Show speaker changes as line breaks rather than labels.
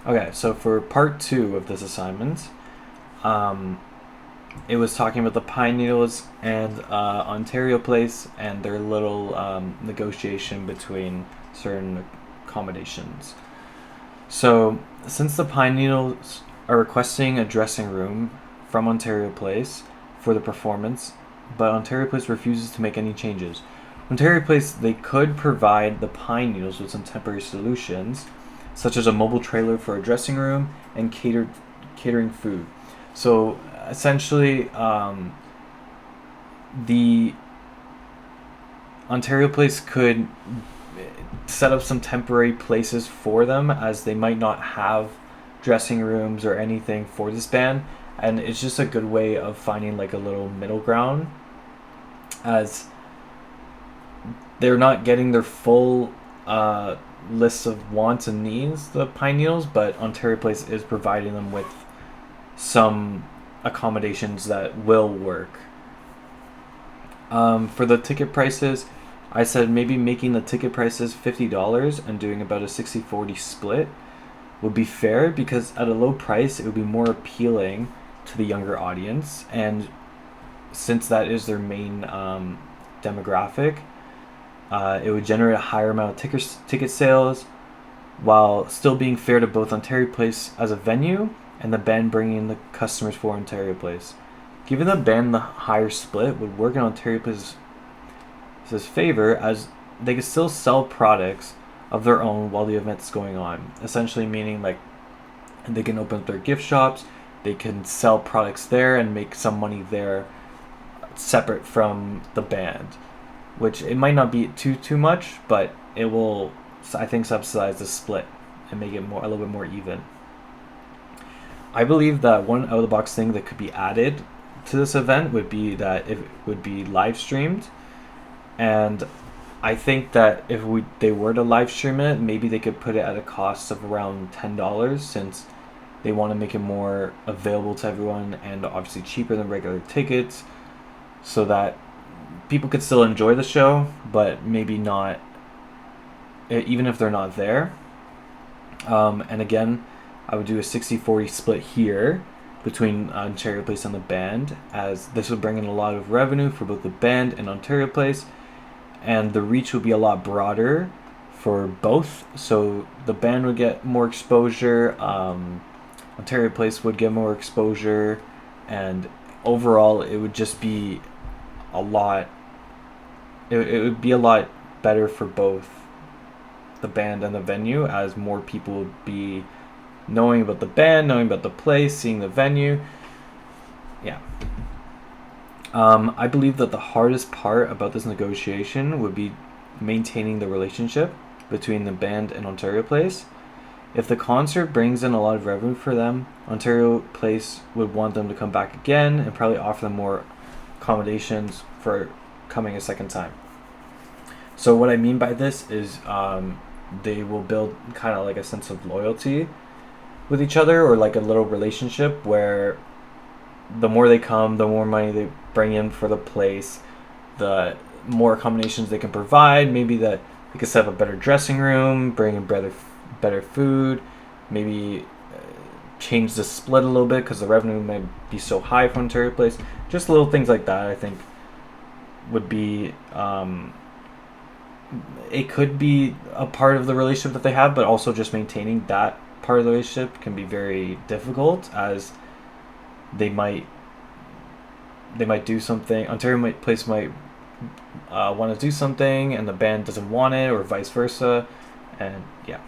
Okay, so for part two of this assignment, um, it was talking about the Pine Needles and Ontario Place and their little negotiation between certain accommodations. So, since the Pine Needles are requesting a dressing room from Ontario Place for the performance, but Ontario Place refuses to make any changes. Ontario Place, they could provide the Pine Needles with some temporary solutions, such as a mobile trailer for a dressing room and catering food. So essentially, the Ontario Place could set up some temporary places for them, as they might not have dressing rooms or anything for this band, and it's just a good way of finding like a little middle ground, as they're not getting their full list of wants and needs, the Pine Needles, but Ontario Place is providing them with some accommodations that will work. For the ticket prices, I said maybe making the ticket prices $50 and doing about a 60-40 split would be fair, because at a low price it would be more appealing to the younger audience, and since that is their main demographic, it would generate a higher amount of ticket sales while still being fair to both Ontario Place as a venue and the band bringing in the customers for Ontario Place. Giving the band the higher split would work in Ontario Place's favor, as they could still sell products of their own while the event's going on. Essentially, meaning like they can open up their gift shops, they can sell products there and make some money there, separate from the band. Which it might not be too much, but it will, I think, subsidize the split and make it more a little bit more even. I believe that one out of the box thing that could be added to this event would be that it would be live streamed, and I think that if they were to live stream it, maybe they could put it at a cost of around $10, since they want to make it more available to everyone and obviously cheaper than regular tickets, so that people could still enjoy the show, but maybe not, even if they're not there. And again, I would do a 60-40 split here between Ontario Place and the band, as this would bring in a lot of revenue for both the band and Ontario Place, and the reach would be a lot broader for both. So the band would get more exposure, Ontario Place would get more exposure, and overall it would just be a lot. It would be a lot better for both the band and the venue, as more people would be knowing about the band, knowing about the place, seeing the venue. Yeah. I believe that the hardest part about this negotiation would be maintaining the relationship between the band and Ontario Place. If the concert brings in a lot of revenue for them, Ontario Place would want them to come back again and probably offer them more accommodations for coming a second time. So what I mean by this is they will build kind of like a sense of loyalty with each other, or like a little relationship where the more they come, the more money they bring in for the place, the more accommodations they can provide. Maybe that they could set up a better dressing room, bring in better food, maybe change the split a little bit because the revenue might be so high for Ontario Place. Just little things like that, I think, would be it could be a part of the relationship that they have, but also just maintaining that part of the relationship can be very difficult, as they might do something. Ontario Place might want to do something, and the band doesn't want it, or vice versa, and yeah.